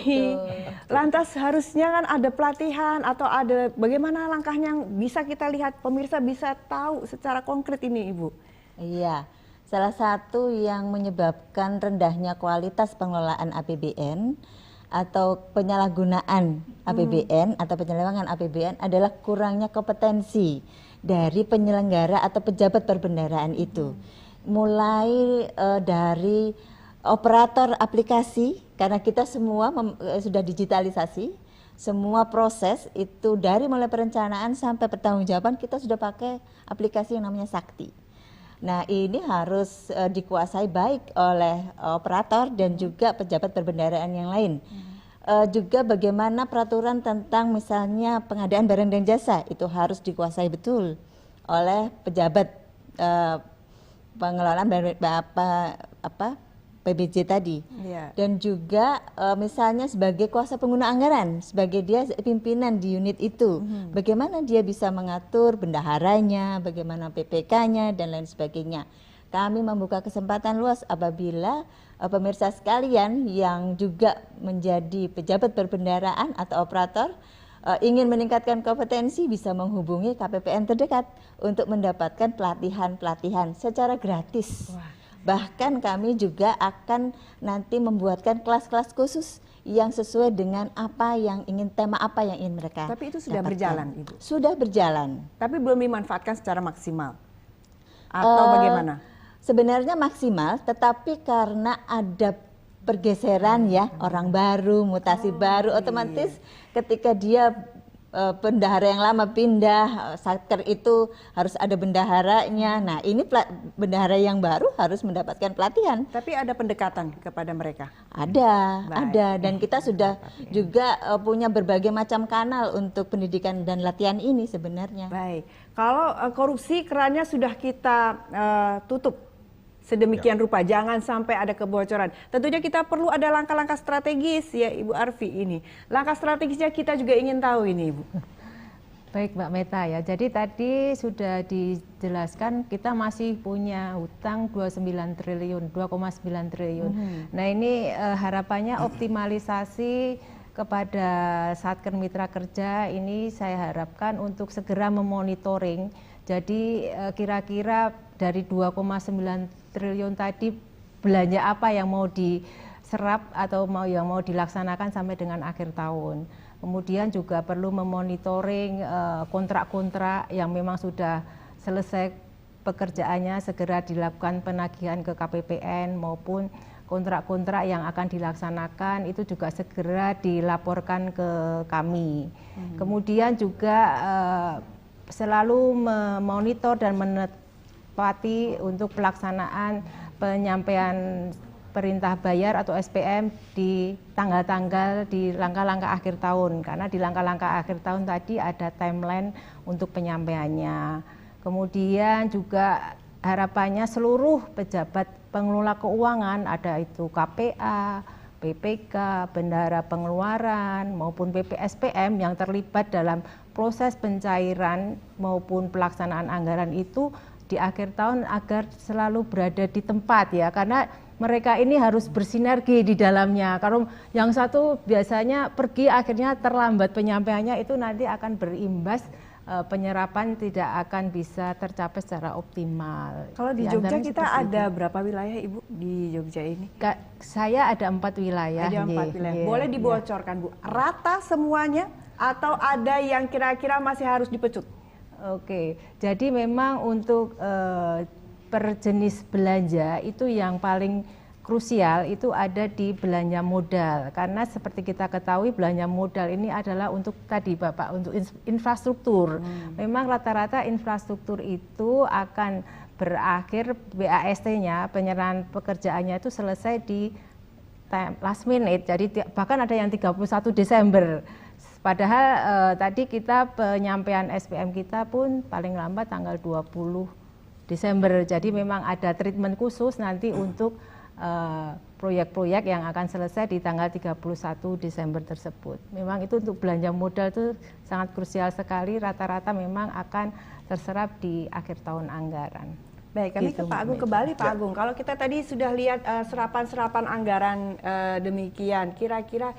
Speaker 1: Lantas harusnya kan ada pelatihan atau ada bagaimana langkahnya yang bisa kita lihat, pemirsa bisa tahu secara konkret ini Ibu.
Speaker 4: Iya, salah satu yang menyebabkan rendahnya kualitas pengelolaan APBN atau penyalahgunaan APBN atau penyelewengan APBN adalah kurangnya kompetensi dari penyelenggara atau pejabat perbendaharaan itu. Mulai dari operator aplikasi, karena kita semua sudah digitalisasi, semua proses itu dari mulai perencanaan sampai pertanggungjawaban kita sudah pakai aplikasi yang namanya Sakti. Nah, ini harus dikuasai baik oleh operator dan juga pejabat perbendaharaan yang lain. Juga bagaimana peraturan tentang misalnya pengadaan barang dan jasa itu harus dikuasai betul oleh pejabat pengelolaan PBJ tadi. Dan juga misalnya sebagai kuasa pengguna anggaran, sebagai dia pimpinan di unit itu, bagaimana dia bisa mengatur bendaharanya, bagaimana PPK-nya dan lain sebagainya. Kami membuka kesempatan luas apabila pemirsa sekalian yang juga menjadi pejabat perbendaharaan atau operator ingin meningkatkan kompetensi bisa menghubungi KPPN terdekat untuk mendapatkan pelatihan-pelatihan secara gratis. Bahkan kami juga akan nanti membuatkan kelas-kelas khusus yang sesuai dengan tema apa yang ingin mereka.
Speaker 1: Tapi itu sudah
Speaker 4: dapatkan.
Speaker 1: Berjalan, Ibu?
Speaker 4: Sudah berjalan.
Speaker 1: Tapi belum dimanfaatkan secara maksimal? Atau bagaimana?
Speaker 4: Sebenarnya maksimal, tetapi karena ada pergeseran ya, orang baru, mutasi baru, otomatis ketika dia bendahara yang lama pindah, satker itu harus ada bendaharanya. Nah, ini bendahara yang baru harus mendapatkan pelatihan.
Speaker 1: Tapi ada pendekatan kepada mereka?
Speaker 4: Ada. Dan kita sudah juga punya berbagai macam kanal untuk pendidikan dan latihan ini sebenarnya.
Speaker 1: Baik. Kalau korupsi kerannya sudah kita tutup sedemikian rupa, jangan sampai ada kebocoran. Tentunya kita perlu ada langkah-langkah strategis ya Ibu Arfi ini. Langkah strategisnya kita juga ingin tahu ini Ibu.
Speaker 3: Baik Mbak Meta ya, jadi tadi sudah dijelaskan kita masih punya hutang 2,9 triliun. Nah ini harapannya optimalisasi kepada Satker Mitra Kerja ini saya harapkan untuk segera memonitoring. Jadi kira-kira dari 2,9 triliun tadi belanja apa yang mau diserap atau yang mau dilaksanakan sampai dengan akhir tahun. Kemudian juga perlu memonitoring kontrak-kontrak yang memang sudah selesai pekerjaannya segera dilakukan penagihan ke KPPN maupun kontrak-kontrak yang akan dilaksanakan itu juga segera dilaporkan ke kami. Kemudian juga selalu memonitor dan menepati untuk pelaksanaan penyampaian perintah bayar atau SPM di tanggal-tanggal di langkah-langkah akhir tahun, karena di langkah-langkah akhir tahun tadi ada timeline untuk penyampaiannya. Kemudian juga harapannya seluruh pejabat pengelola keuangan, ada itu KPA, BPK, Bendahara Pengeluaran maupun BPSPM yang terlibat dalam proses pencairan maupun pelaksanaan anggaran itu di akhir tahun agar selalu berada di tempat ya, karena mereka ini harus bersinergi di dalamnya. Kalau yang satu biasanya pergi akhirnya terlambat penyampaiannya, itu nanti akan berimbas penyerapan tidak akan bisa tercapai secara optimal.
Speaker 1: Kalau di Jogja kita ada berapa wilayah Ibu di Jogja ini?
Speaker 3: Saya ada 4 wilayah.
Speaker 1: Ada 4 wilayah. Boleh dibocorkan Bu, rata semuanya atau ada yang kira-kira masih harus dipecut?
Speaker 3: Oke, jadi memang untuk per jenis belanja itu yang paling krusial itu ada di belanja modal, karena seperti kita ketahui belanja modal ini adalah untuk tadi Bapak untuk infrastruktur. Memang rata-rata infrastruktur itu akan berakhir BAST-nya, penyerahan pekerjaannya itu selesai di last minute, jadi bahkan ada yang 31 Desember. Padahal tadi kita penyampaian SPM kita pun paling lambat tanggal 20 Desember. Jadi memang ada treatment khusus nanti untuk proyek-proyek yang akan selesai di tanggal 31 Desember tersebut. Memang itu untuk belanja modal itu sangat krusial sekali, rata-rata memang akan terserap di akhir tahun anggaran.
Speaker 1: Baik, kami ke Pak Agung kembali Pak Agung. Kalau kita tadi sudah lihat serapan-serapan anggaran demikian, kira-kira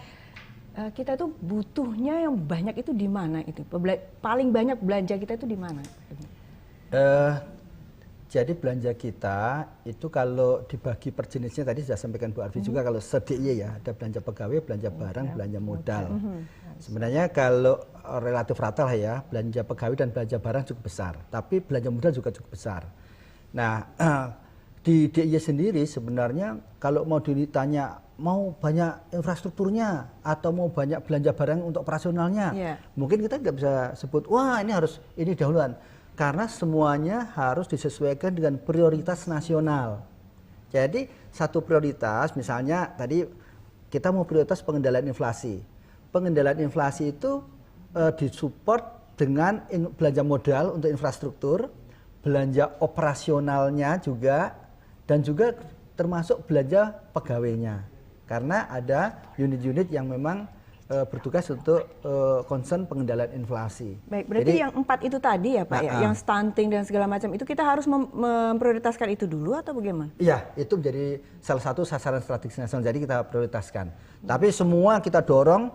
Speaker 1: kita tuh butuhnya yang banyak itu di mana itu? Paling banyak belanja kita itu di mana?
Speaker 2: Jadi belanja kita itu kalau dibagi per jenisnya tadi sudah sampaikan Bu Arfi juga, kalau se-DIY ya ada belanja pegawai, belanja barang, belanja modal. Sebenarnya kalau relatif rata lah ya, belanja pegawai dan belanja barang cukup besar, tapi belanja modal juga cukup besar. Nah di DIY sendiri sebenarnya kalau mau ditanya mau banyak infrastrukturnya atau mau banyak belanja barang untuk operasionalnya, mungkin kita nggak bisa sebut wah ini harus ini dahuluan, karena semuanya harus disesuaikan dengan prioritas nasional. Jadi satu prioritas misalnya tadi kita mau prioritas pengendalian inflasi. Pengendalian inflasi itu disupport dengan belanja modal untuk infrastruktur, belanja operasionalnya juga, dan juga termasuk belanja pegawainya. Karena ada unit-unit yang memang bertugas untuk concern pengendalian inflasi.
Speaker 1: Baik, berarti jadi, yang 4 itu tadi ya Pak ya, yang stunting dan segala macam itu kita harus memprioritaskan itu dulu atau bagaimana? Iya,
Speaker 2: itu menjadi salah satu sasaran strategis nasional, jadi kita prioritaskan. Tapi semua kita dorong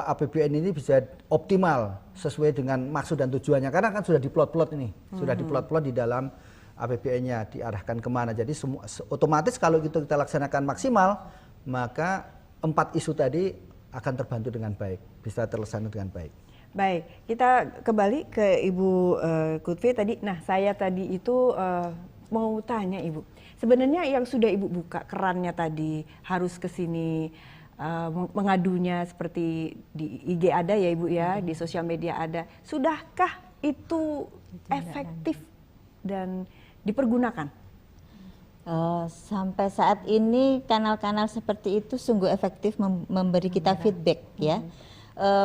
Speaker 2: APBN ini bisa optimal sesuai dengan maksud dan tujuannya, karena kan sudah diplot-plot ini, sudah diplot-plot di dalam APBN-nya diarahkan kemana. Jadi semua otomatis kalau itu kita laksanakan maksimal, maka 4 isu tadi akan terbantu dengan baik, bisa terlaksana dengan baik.
Speaker 1: Baik, kita kembali ke Ibu Kutfi tadi. Nah, saya tadi itu mau tanya Ibu, sebenarnya yang sudah Ibu buka kerannya tadi harus ke sini mengadunya seperti di IG ada ya Ibu ya, di sosial media ada. Sudahkah itu efektif dan dipergunakan?
Speaker 4: Sampai saat ini kanal-kanal seperti itu sungguh efektif memberi kita feedback ya.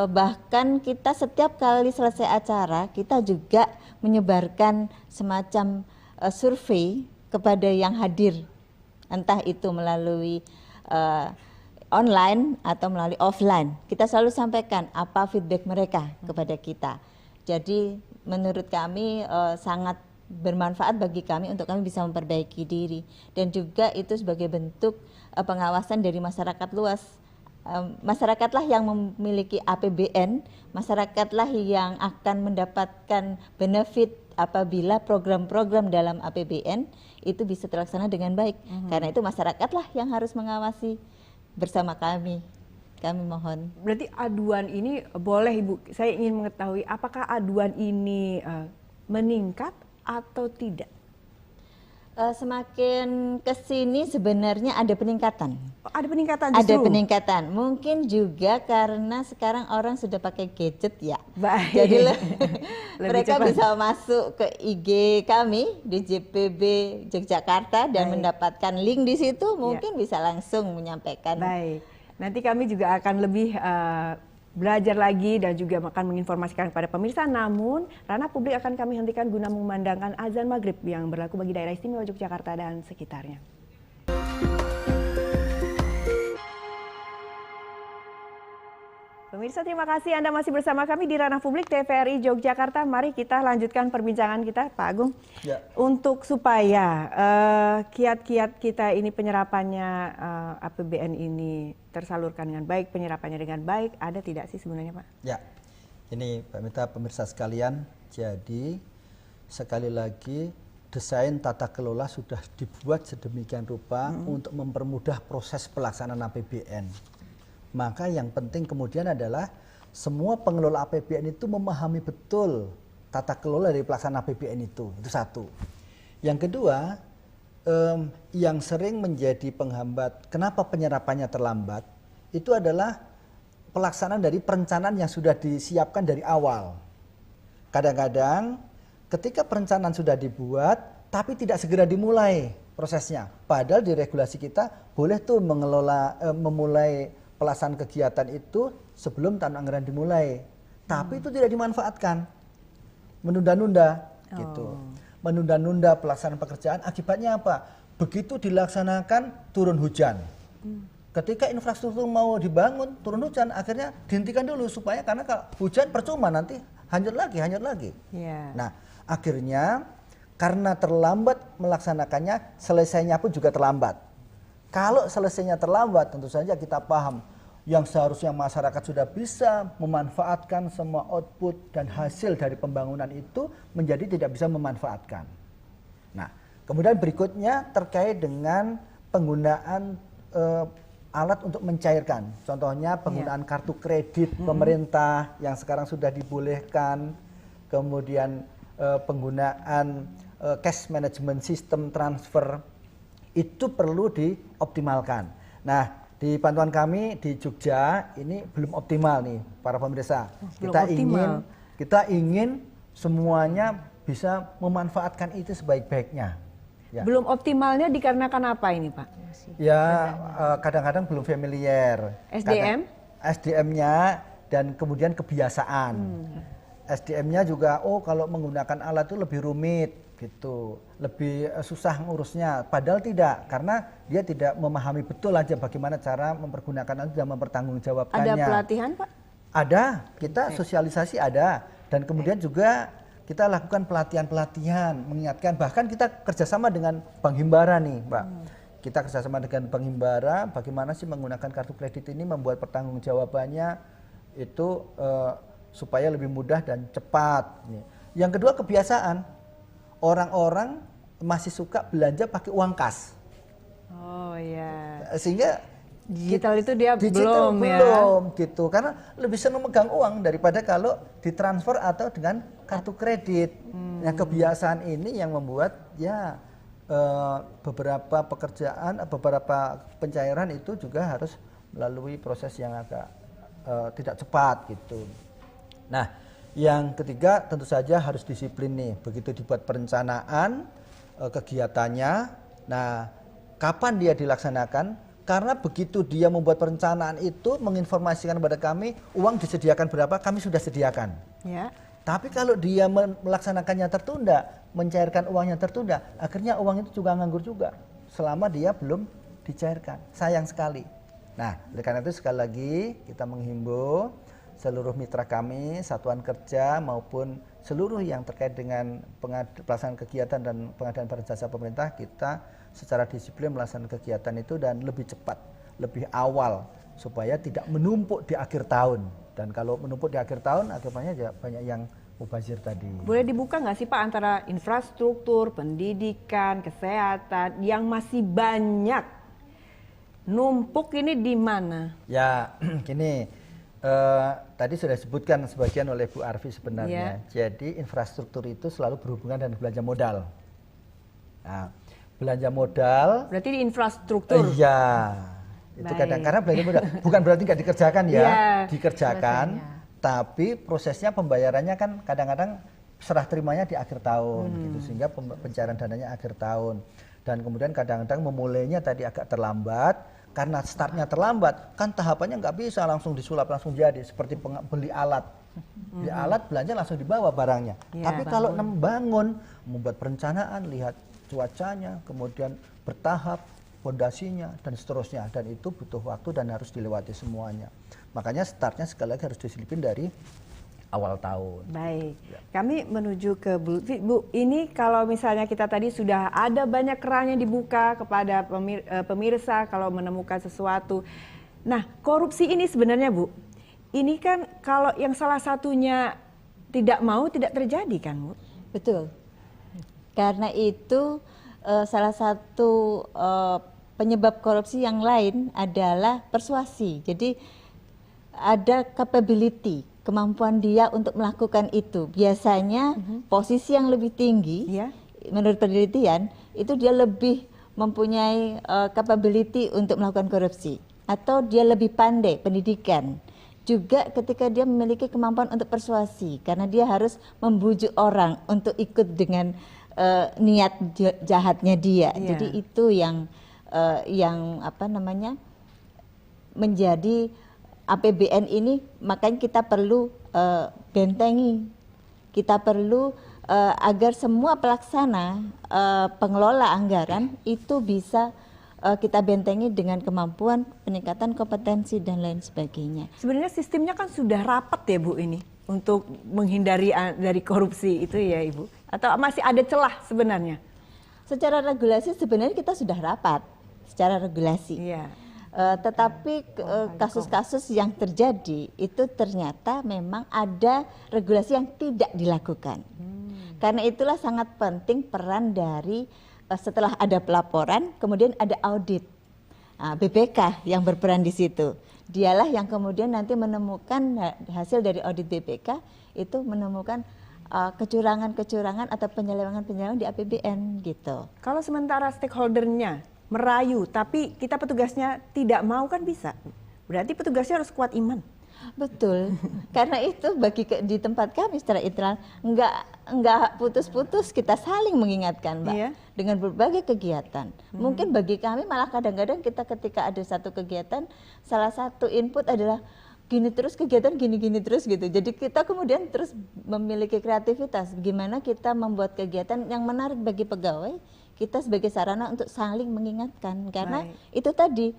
Speaker 4: Bahkan kita setiap kali selesai acara kita juga menyebarkan semacam survei kepada yang hadir, entah itu melalui online atau melalui offline. Kita selalu sampaikan apa feedback mereka kepada kita. Jadi menurut kami sangat bermanfaat bagi kami untuk kami bisa memperbaiki diri, dan juga itu sebagai bentuk pengawasan dari masyarakat luas. Masyarakatlah yang memiliki APBN, masyarakatlah yang akan mendapatkan benefit apabila program-program dalam APBN itu bisa terlaksana dengan baik. Karena itu masyarakatlah yang harus mengawasi bersama kami. Kami mohon.
Speaker 1: Berarti aduan ini boleh Ibu, saya ingin mengetahui apakah aduan ini meningkat atau tidak?
Speaker 4: Semakin kesini sebenarnya ada peningkatan.
Speaker 1: Ada peningkatan justru?
Speaker 4: Ada peningkatan. Mungkin juga karena sekarang orang sudah pakai gadget ya.
Speaker 1: Baik.
Speaker 4: Jadi mereka
Speaker 1: cepat.
Speaker 4: bisa masuk ke IG kami di JPB Yogyakarta dan mendapatkan link di situ, mungkin bisa langsung menyampaikan.
Speaker 1: Baik. Nanti kami juga akan lebih belajar lagi dan juga akan menginformasikan kepada pemirsa. Namun, ranah publik akan kami hentikan guna memandangkan azan maghrib yang berlaku bagi daerah istimewa Yogyakarta dan sekitarnya. Pemirsa, terima kasih Anda masih bersama kami di Ranah Publik TVRI Yogyakarta. Mari kita lanjutkan perbincangan kita, Pak Agung.
Speaker 2: Ya.
Speaker 1: Untuk supaya kiat-kiat kita ini penyerapannya APBN ini tersalurkan dengan baik, penyerapannya dengan baik, ada tidak sih sebenarnya Pak?
Speaker 2: Ya, ini Pak Mita, pemirsa sekalian, jadi sekali lagi desain tata kelola sudah dibuat sedemikian rupa untuk mempermudah proses pelaksanaan APBN. Maka yang penting kemudian adalah semua pengelola APBN itu memahami betul tata kelola dari pelaksanaan APBN itu satu. Yang kedua, yang sering menjadi penghambat kenapa penyerapannya terlambat itu adalah pelaksanaan dari perencanaan yang sudah disiapkan dari awal. Kadang-kadang ketika perencanaan sudah dibuat tapi tidak segera dimulai prosesnya. Padahal di regulasi kita boleh tuh memulai pelaksanaan kegiatan itu sebelum tahun anggaran dimulai. Tapi itu tidak dimanfaatkan. Menunda-nunda gitu. Menunda-nunda pelaksanaan pekerjaan, akibatnya apa? Begitu dilaksanakan turun hujan. Ketika infrastruktur mau dibangun, turun hujan, akhirnya dihentikan dulu supaya karena kalau hujan percuma nanti hanyut lagi.
Speaker 1: Yeah.
Speaker 2: Nah, akhirnya karena terlambat melaksanakannya, selesainya pun juga terlambat. Kalau selesainya terlambat, tentu saja kita paham yang seharusnya masyarakat sudah bisa memanfaatkan semua output dan hasil dari pembangunan itu menjadi tidak bisa memanfaatkan. Nah, kemudian berikutnya terkait dengan penggunaan alat untuk mencairkan. Contohnya penggunaan kartu kredit pemerintah yang sekarang sudah dibolehkan, kemudian penggunaan cash management system transfer itu perlu dioptimalkan. Nah, di pantauan kami di Jogja ini belum optimal nih para pemirsa. Kita ingin semuanya bisa memanfaatkan itu sebaik-baiknya. Ya.
Speaker 1: Belum optimalnya dikarenakan apa ini Pak?
Speaker 2: Ya, kadang-kadang belum familiar.
Speaker 1: SDM?
Speaker 2: SDM-nya dan kemudian kebiasaan. SDM-nya juga, kalau menggunakan alat itu lebih rumit gitu, lebih susah ngurusnya. Padahal tidak, karena dia tidak memahami betul aja bagaimana cara mempergunakan itu dan mempertanggungjawabkannya.
Speaker 1: Ada pelatihan Pak?
Speaker 2: Ada, kita sosialisasi ada, dan kemudian juga kita lakukan pelatihan-pelatihan, mengingatkan, bahkan kita kerjasama dengan Bank Himbara nih Mbak. Kita kerjasama dengan Bank Himbara, bagaimana sih menggunakan kartu kredit ini membuat pertanggungjawabannya itu supaya lebih mudah dan cepat. Yang kedua kebiasaan. Orang-orang masih suka belanja pakai uang kas.
Speaker 1: Oh ya.
Speaker 2: Sehingga
Speaker 1: Digital itu dia
Speaker 2: digital
Speaker 1: belum ya.
Speaker 2: belum gitu, karena lebih senang megang uang daripada kalau ditransfer atau dengan kartu kredit. Nah, kebiasaan ini yang membuat ya beberapa pekerjaan, beberapa pencairan itu juga harus melalui proses yang agak tidak cepat gitu. Nah, yang ketiga tentu saja harus disiplin nih. Begitu dibuat perencanaan kegiatannya, nah kapan dia dilaksanakan? Karena begitu dia membuat perencanaan itu menginformasikan kepada kami uang disediakan berapa, kami sudah sediakan.
Speaker 1: Ya.
Speaker 2: Tapi kalau dia melaksanakannya tertunda, mencairkan uangnya tertunda, akhirnya uang itu juga nganggur juga selama dia belum dicairkan. Sayang sekali. Nah, oleh karena itu sekali lagi kita menghimbau seluruh mitra kami, satuan kerja maupun seluruh yang terkait dengan pelaksanaan kegiatan dan pengadaan barang jasa pemerintah, kita secara disiplin melaksanakan kegiatan itu dan lebih cepat, lebih awal supaya tidak menumpuk di akhir tahun. Dan kalau menumpuk di akhir tahun, akhirnya banyak yang mubazir tadi.
Speaker 1: Boleh dibuka nggak sih Pak antara infrastruktur, pendidikan, kesehatan yang masih banyak numpuk ini di mana?
Speaker 2: Ya, gini, tadi sudah disebutkan sebagian oleh Bu Arfi sebenarnya. Jadi infrastruktur itu selalu berhubungan dengan belanja modal. Nah, belanja modal.
Speaker 1: Berarti di infrastruktur.
Speaker 2: Iya, itu kadang karena belanja modal bukan berarti nggak dikerjakan ya, dikerjakan. Tapi prosesnya pembayarannya kan kadang-kadang serah terimanya di akhir tahun, gitu, sehingga pencairan dananya akhir tahun. Dan kemudian kadang-kadang memulainya tadi agak terlambat, karena startnya terlambat, kan tahapannya nggak bisa langsung disulap langsung jadi, seperti beli alat. Beli alat belanja langsung dibawa barangnya. Tapi kalau membangun, membuat perencanaan, lihat cuacanya, kemudian bertahap, fondasinya dan seterusnya, dan itu butuh waktu dan harus dilewati semuanya. Makanya startnya sekali lagi harus diselipin dari awal tahun.
Speaker 1: Baik, kami menuju ke Bu Lutfi. Bu, ini kalau misalnya kita tadi sudah ada banyak keran yang dibuka kepada pemirsa kalau menemukan sesuatu. Nah, korupsi ini sebenarnya Bu, ini kan kalau yang salah satunya tidak mau tidak terjadi kan Bu?
Speaker 4: Betul. Karena itu salah satu penyebab korupsi yang lain adalah persuasi. Jadi ada capability, kemampuan dia untuk melakukan itu. Biasanya posisi yang lebih tinggi, menurut penelitian, itu dia lebih mempunyai capability untuk melakukan korupsi. Atau dia lebih pandai pendidikan. Juga ketika dia memiliki kemampuan untuk persuasi, karena dia harus membujuk orang untuk ikut dengan niat jahatnya dia. Jadi itu yang apa namanya menjadi APBN ini, makanya kita perlu bentengi, kita perlu agar semua pelaksana pengelola anggaran itu bisa kita bentengi dengan kemampuan peningkatan kompetensi dan lain sebagainya.
Speaker 1: Sebenarnya sistemnya kan sudah rapat ya Bu ini untuk menghindari dari korupsi itu ya Ibu, atau masih ada celah sebenarnya?
Speaker 4: Secara regulasi sebenarnya kita sudah rapat secara regulasi. Tetapi kasus-kasus yang terjadi itu ternyata memang ada regulasi yang tidak dilakukan. Karena itulah sangat penting peran dari setelah ada pelaporan, kemudian ada audit. BPK yang berperan di situ. Dialah yang kemudian nanti menemukan hasil dari audit BPK itu menemukan kecurangan-kecurangan atau penyelewengan-penyelewengan di APBN gitu.
Speaker 1: Kalau sementara stakeholdernya merayu, tapi kita petugasnya tidak mau kan bisa. Berarti petugasnya harus kuat iman.
Speaker 4: Betul, karena itu di tempat kami secara internal nggak putus-putus kita saling mengingatkan Mbak dengan berbagai kegiatan. Mungkin bagi kami malah kadang-kadang kita ketika ada satu kegiatan, salah satu input adalah gini terus kegiatan gini-gini terus gitu. Jadi kita kemudian terus memiliki kreativitas gimana kita membuat kegiatan yang menarik bagi pegawai, kita sebagai sarana untuk saling mengingatkan. Karena itu tadi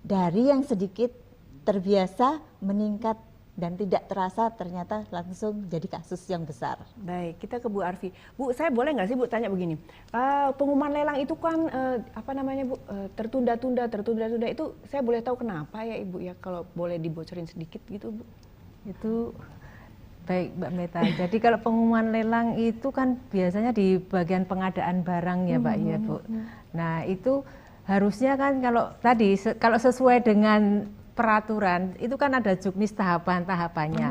Speaker 4: dari yang sedikit terbiasa meningkat dan tidak terasa ternyata langsung jadi kasus yang besar.
Speaker 1: Baik, kita ke Bu Arfi. Bu, saya boleh nggak sih Bu tanya begini? Pengumuman lelang itu kan apa namanya Bu, tertunda-tunda itu saya boleh tahu kenapa ya Ibu ya, kalau boleh dibocorin sedikit gitu Bu?
Speaker 3: Itu Baik Mbak Meta, jadi kalau pengumuman lelang itu kan biasanya di bagian pengadaan barang ya Pak ya Bu. Nah itu harusnya kan kalau tadi kalau sesuai dengan peraturan itu kan ada juknis tahapan-tahapannya.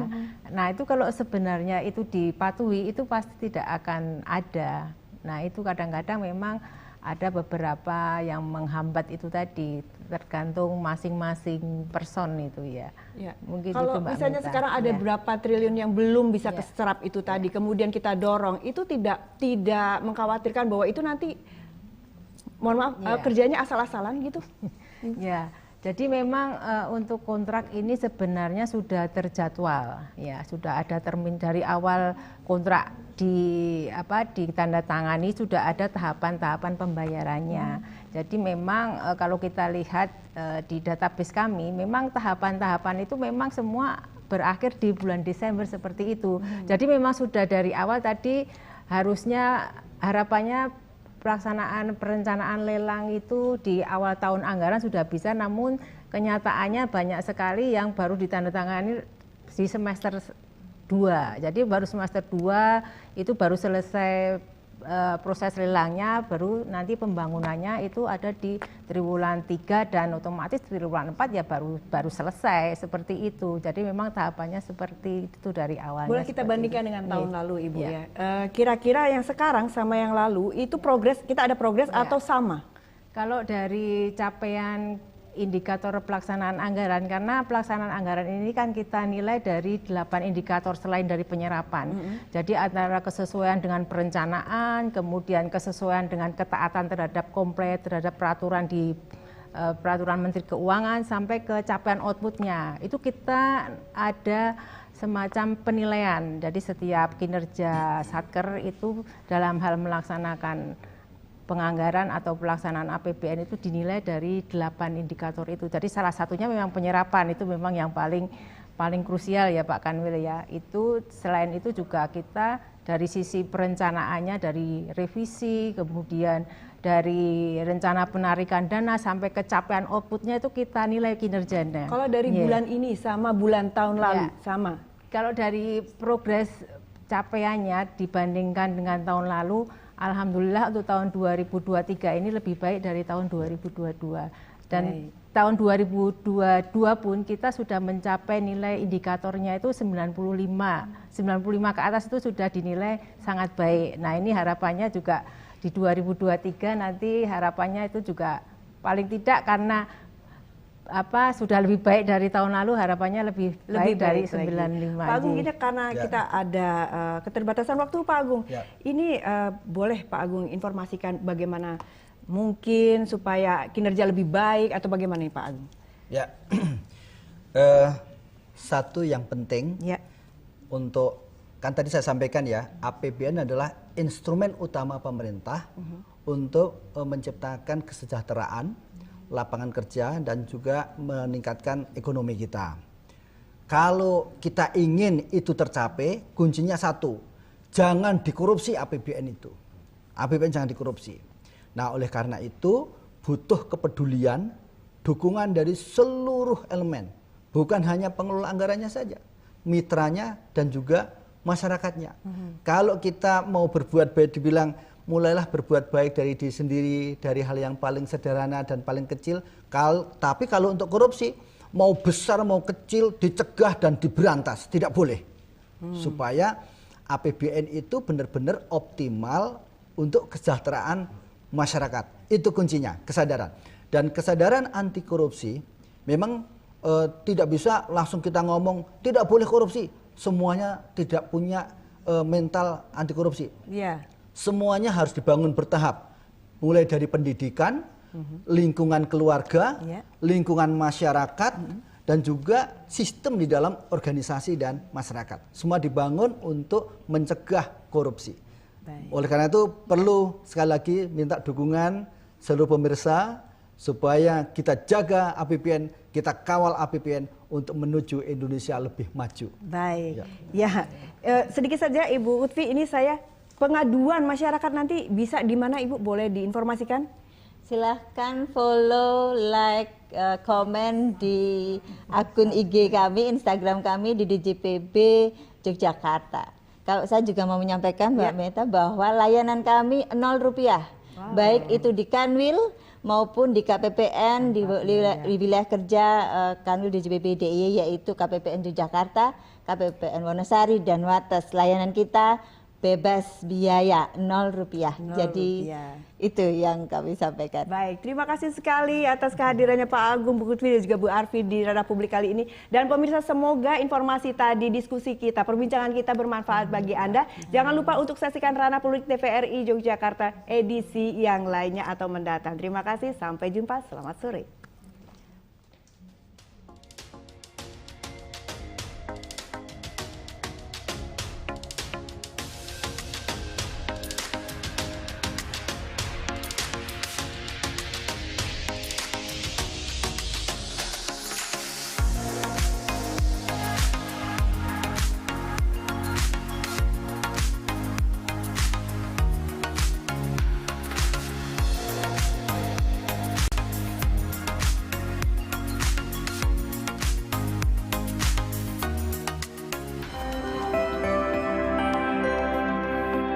Speaker 3: Nah itu kalau sebenarnya itu dipatuhi itu pasti tidak akan ada. Nah itu kadang-kadang memang ada beberapa yang menghambat itu tadi, tergantung masing-masing person itu ya. Mungkin
Speaker 1: kalau
Speaker 3: itu, Mbak
Speaker 1: misalnya
Speaker 3: Meta.
Speaker 1: sekarang ada berapa triliun yang belum bisa keserap itu tadi, kemudian kita dorong, itu tidak mengkhawatirkan bahwa itu nanti, mohon maaf, kerjanya asal-asalan gitu?
Speaker 3: Ya, jadi memang untuk kontrak ini sebenarnya sudah terjadwal, ya sudah ada termin dari awal kontrak ditandatangani sudah ada tahapan-tahapan pembayarannya. Jadi memang kalau kita lihat di database kami, memang tahapan-tahapan itu memang semua berakhir di bulan Desember seperti itu. Jadi memang sudah dari awal tadi harusnya harapannya pelaksanaan perencanaan lelang itu di awal tahun anggaran sudah bisa, namun kenyataannya banyak sekali yang baru ditandatangani di semester 2. Jadi baru semester 2 itu baru selesai proses lelangnya, baru nanti pembangunannya itu ada di triwulan 3 dan otomatis triwulan 4 ya baru selesai seperti itu. Jadi memang tahapannya seperti itu dari awalnya.
Speaker 1: Boleh kita bandingkan dengan tahun lalu Ibu ya. Kira-kira yang sekarang sama yang lalu itu progres, kita ada progres atau sama?
Speaker 3: Kalau dari capaian indikator pelaksanaan anggaran, karena pelaksanaan anggaran ini kan kita nilai dari 8 indikator selain dari penyerapan. Jadi antara kesesuaian dengan perencanaan, kemudian kesesuaian dengan ketaatan terhadap komplain terhadap peraturan di peraturan Menteri Keuangan sampai ke capaian outputnya. Itu kita ada semacam penilaian. Jadi setiap kinerja Satker itu dalam hal melaksanakan penganggaran atau pelaksanaan APBN itu dinilai dari 8 indikator itu. Jadi salah satunya memang penyerapan, itu memang yang paling krusial ya Pak Kanwil ya. Itu selain itu juga kita dari sisi perencanaannya, dari revisi, kemudian dari rencana penarikan dana sampai ke capaian outputnya itu kita nilai kinerjanya.
Speaker 1: Kalau dari bulan ini sama bulan tahun lalu sama? Kalau
Speaker 3: dari progres capaiannya dibandingkan dengan tahun lalu, alhamdulillah untuk tahun 2023 ini lebih baik dari tahun 2022. Dan tahun 2022 pun kita sudah mencapai nilai indikatornya itu 95 ke atas itu sudah dinilai sangat baik. Nah ini harapannya juga di 2023 nanti harapannya itu juga paling tidak karena sudah lebih baik dari tahun lalu, harapannya lebih baik dari 95.
Speaker 1: Pak Agung, ini karena kita ada keterbatasan waktu Pak Agung. Ini boleh Pak Agung informasikan bagaimana mungkin supaya kinerja lebih baik atau bagaimana nih Pak Agung?
Speaker 2: Ya, satu yang penting untuk, kan tadi saya sampaikan ya, APBN adalah instrumen utama pemerintah untuk menciptakan kesejahteraan, lapangan kerja, dan juga meningkatkan ekonomi kita. Kalau kita ingin itu tercapai, kuncinya satu, jangan dikorupsi APBN itu. APBN jangan dikorupsi. Nah, oleh karena itu butuh kepedulian, dukungan dari seluruh elemen, bukan hanya pengelola anggarannya saja, mitranya dan juga masyarakatnya. Kalau kita mau berbuat baik, dibilang mulailah berbuat baik dari diri sendiri, dari hal yang paling sederhana dan paling kecil. Tapi kalau untuk korupsi, mau besar mau kecil, dicegah dan diberantas, tidak boleh. Supaya APBN itu benar-benar optimal untuk kesejahteraan masyarakat. Itu kuncinya, kesadaran. Dan kesadaran anti korupsi memang tidak bisa langsung kita ngomong tidak boleh korupsi. Semuanya tidak punya mental anti korupsi. Semuanya harus dibangun bertahap, mulai dari pendidikan, lingkungan keluarga, lingkungan masyarakat, dan juga sistem di dalam organisasi dan masyarakat. Semua dibangun untuk mencegah korupsi. Oleh karena itu perlu sekali lagi minta dukungan seluruh pemirsa supaya kita jaga APBN, kita kawal APBN untuk menuju Indonesia lebih maju.
Speaker 1: Sedikit saja Ibu Utfi, ini saya pengaduan masyarakat nanti bisa di mana Ibu, boleh diinformasikan?
Speaker 4: Silahkan follow, like, komen di akun IG kami, Instagram kami di DJPB Yogyakarta. Kalau saya juga mau menyampaikan Mbak Meta bahwa layanan kami Rp0, baik itu di Kanwil maupun di KPPN di wilayah kerja Kanwil DJBP DIY, yaitu KPPN Yogyakarta, KPPN Wonosari dan Wates. Layanan kita bebas biaya, Rp0. Jadi itu yang kami sampaikan.
Speaker 1: Baik, terima kasih sekali atas kehadirannya Pak Agung, Bu Kutwi dan juga Bu Arfi di Ranah Publik kali ini. Dan pemirsa, semoga informasi tadi, diskusi kita, perbincangan kita bermanfaat bagi Anda. Jangan lupa untuk saksikan Ranah Publik TVRI Yogyakarta edisi yang lainnya atau mendatang. Terima kasih, sampai jumpa, selamat sore.